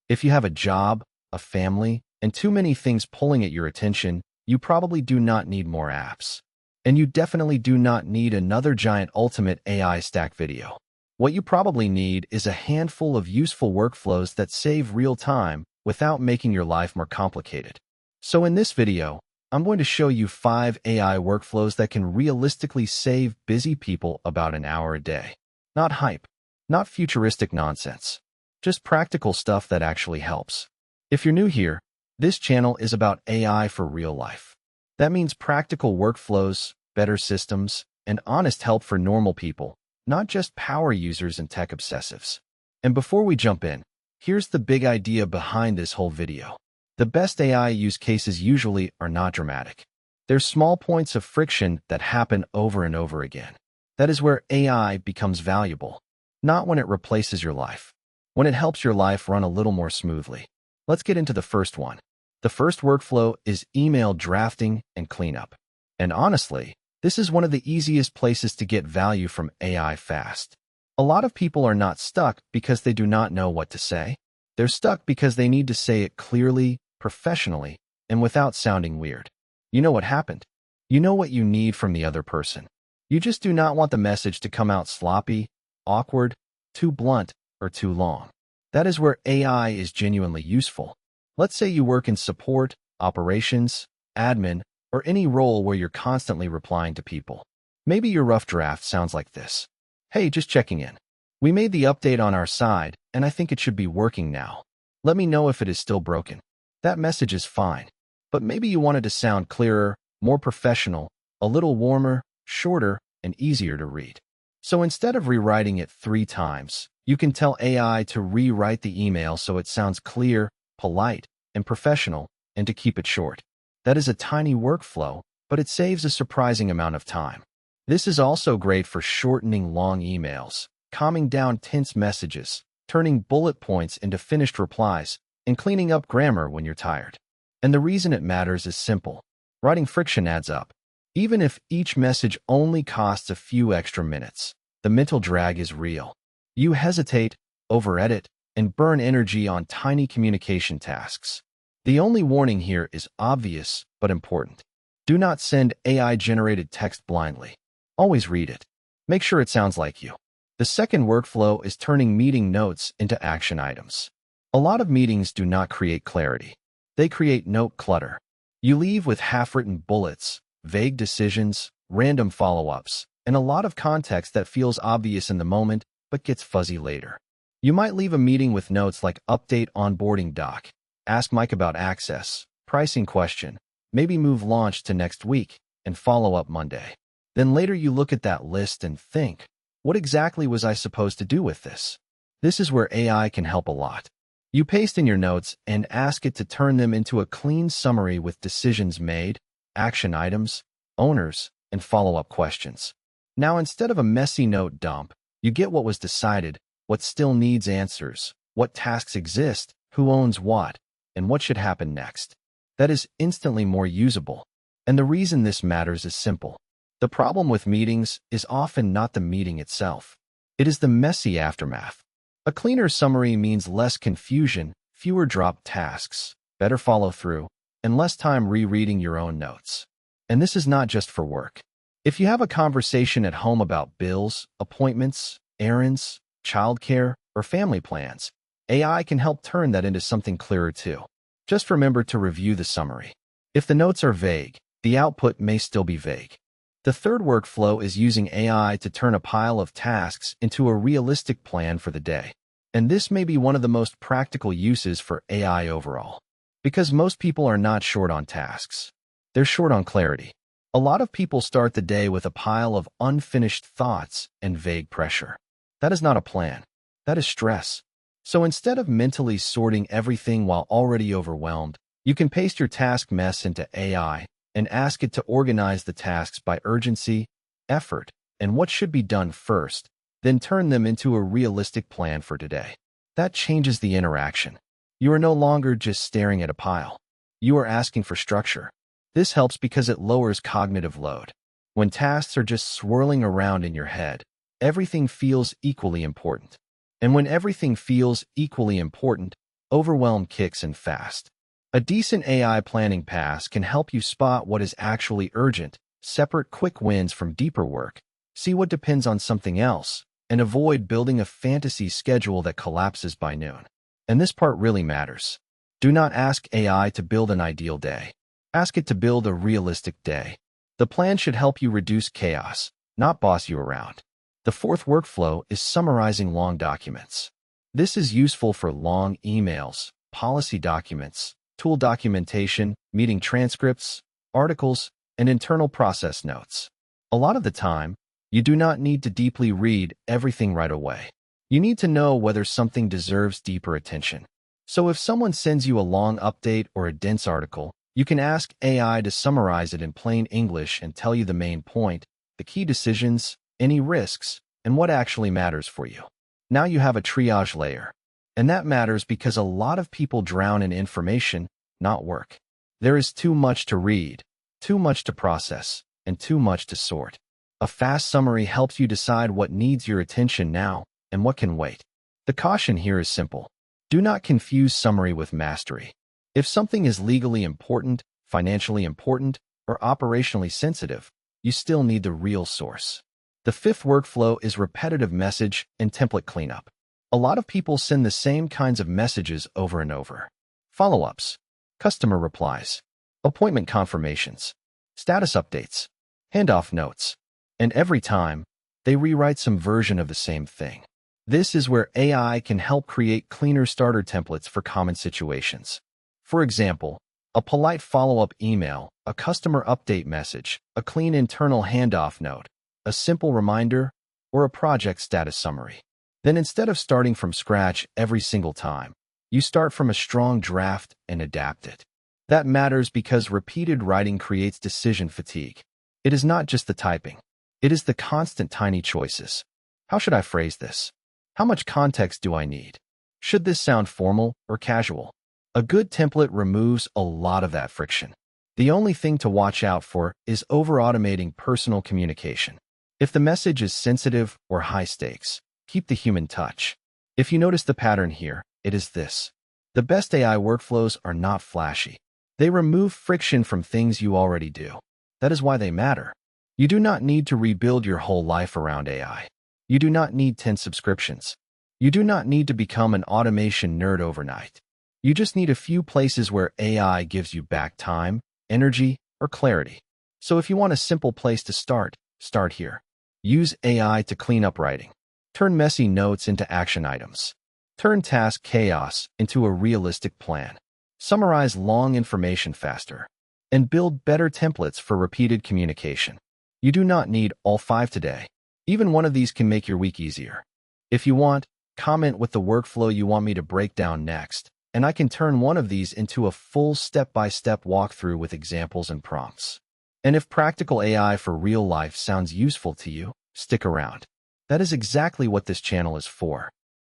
If you have a job, a family, and too many things pulling at your attention, you probably do not need more apps. And you definitely do not need another giant ultimate AI stack video. What you probably need is a handful of useful workflows that save real time without making your life more complicated. So in this video, I'm going to show you 5 AI workflows that can realistically save busy people about an hour a day. Not hype, not futuristic nonsense, just practical stuff that actually helps. If you're new here, this channel is about AI for real life. That means practical workflows, better systems, and honest help for normal people, not just power users and tech obsessives. And before we jump in, here's the big idea behind this whole video. The best AI use cases usually are not dramatic. They're small points of friction that happen over and over again. That is where AI becomes valuable, not when it replaces your life, when it helps your life run a little more smoothly. Let's get into the first one. The first workflow is email drafting and cleanup. And honestly, this is one of the easiest places to get value from AI fast. A lot of people are not stuck because they do not know what to say. They're stuck because they need to say it clearly, professionally, and without sounding weird. You know what happened. You know what you need from the other person. You just do not want the message to come out sloppy, awkward, too blunt, or too long. That is where AI is genuinely useful. Let's say you work in support, operations, admin, or any role where you're constantly replying to people. Maybe your rough draft sounds like this. Hey, just checking in. We made the update on our side, and I think it should be working now. Let me know if it is still broken. That message is fine, but maybe you wanted to sound clearer, more professional, a little warmer, shorter, and easier to read. So instead of rewriting it 3 times, you can tell AI to rewrite the email so it sounds clear, polite, and professional, and to keep it short. That is a tiny workflow, but it saves a surprising amount of time. This is also great for shortening long emails, calming down tense messages, turning bullet points into finished replies, and cleaning up grammar when you're tired. And the reason it matters is simple. Writing friction adds up. Even if each message only costs a few extra minutes, the mental drag is real. You hesitate, over-edit, and burn energy on tiny communication tasks. The only warning here is obvious but important. Do not send AI-generated text blindly. Always read it. Make sure it sounds like you. The second workflow is turning meeting notes into action items. A lot of meetings do not create clarity. They create note clutter. You leave with half-written bullets, vague decisions, random follow-ups, and a lot of context that feels obvious in the moment but gets fuzzy later. You might leave a meeting with notes like update onboarding doc, ask Mike about access, pricing question, maybe move launch to next week, and follow up Monday. Then later you look at that list and think, what exactly was I supposed to do with this? This is where AI can help a lot. You paste in your notes and ask it to turn them into a clean summary with decisions made, action items, owners, and follow-up questions. Now instead of a messy note dump, you get what was decided, what still needs answers, what tasks exist, who owns what, and what should happen next. That is instantly more usable. And the reason this matters is simple. The problem with meetings is often not the meeting itself. It is the messy aftermath. A cleaner summary means less confusion, fewer dropped tasks, better follow-through, and less time rereading your own notes. And this is not just for work. If you have a conversation at home about bills, appointments, errands, childcare, or family plans, AI can help turn that into something clearer too. Just remember to review the summary. If the notes are vague, the output may still be vague. The third workflow is using AI to turn a pile of tasks into a realistic plan for the day. And this may be one of the most practical uses for AI overall. Because most people are not short on tasks. They're short on clarity. A lot of people start the day with a pile of unfinished thoughts and vague pressure. That is not a plan. That is stress. So instead of mentally sorting everything while already overwhelmed, you can paste your task mess into AI and ask it to organize the tasks by urgency, effort, and what should be done first, then turn them into a realistic plan for today. That changes the interaction. You are no longer just staring at a pile. You are asking for structure. This helps because it lowers cognitive load. When tasks are just swirling around in your head, everything feels equally important. And when everything feels equally important, overwhelm kicks in fast. A decent AI planning pass can help you spot what is actually urgent, separate quick wins from deeper work, see what depends on something else, and avoid building a fantasy schedule that collapses by noon. And this part really matters. Do not ask AI to build an ideal day. Ask it to build a realistic day. The plan should help you reduce chaos, not boss you around. The fourth workflow is summarizing long documents. This is useful for long emails, policy documents, tool documentation, meeting transcripts, articles, and internal process notes. A lot of the time, you do not need to deeply read everything right away. You need to know whether something deserves deeper attention. So if someone sends you a long update or a dense article, you can ask AI to summarize it in plain English and tell you the main point, the key decisions, any risks, and what actually matters for you. Now you have a triage layer. And that matters because a lot of people drown in information, not work. There is too much to read, too much to process, and too much to sort. A fast summary helps you decide what needs your attention now and what can wait. The caution here is simple. Do not confuse summary with mastery. If something is legally important, financially important, or operationally sensitive, you still need the real source. The fifth workflow is repetitive message and template cleanup. A lot of people send the same kinds of messages over and over. Follow-ups, customer replies, appointment confirmations, status updates, handoff notes, and every time, they rewrite some version of the same thing. This is where AI can help create cleaner starter templates for common situations. For example, a polite follow-up email, a customer update message, a clean internal handoff note, a simple reminder, or a project status summary. Then instead of starting from scratch every single time, you start from a strong draft and adapt it. That matters because repeated writing creates decision fatigue. It is not just the typing. It is the constant tiny choices. How should I phrase this? How much context do I need? Should this sound formal or casual? A good template removes a lot of that friction. The only thing to watch out for is over-automating personal communication. If the message is sensitive or high stakes, keep the human touch. If you notice the pattern here, it is this. The best AI workflows are not flashy. They remove friction from things you already do. That is why they matter. You do not need to rebuild your whole life around AI. You do not need 10 subscriptions. You do not need to become an automation nerd overnight. You just need a few places where AI gives you back time, energy, or clarity. So if you want a simple place to start, start here. Use AI to clean up writing. Turn messy notes into action items. Turn task chaos into a realistic plan. Summarize long information faster. And build better templates for repeated communication. You do not need all 5 today. Even one of these can make your week easier. If you want, comment with the workflow you want me to break down next, and I can turn one of these into a full step-by-step walkthrough with examples and prompts. And if practical AI for real life sounds useful to you, stick around. That is exactly what this channel is for.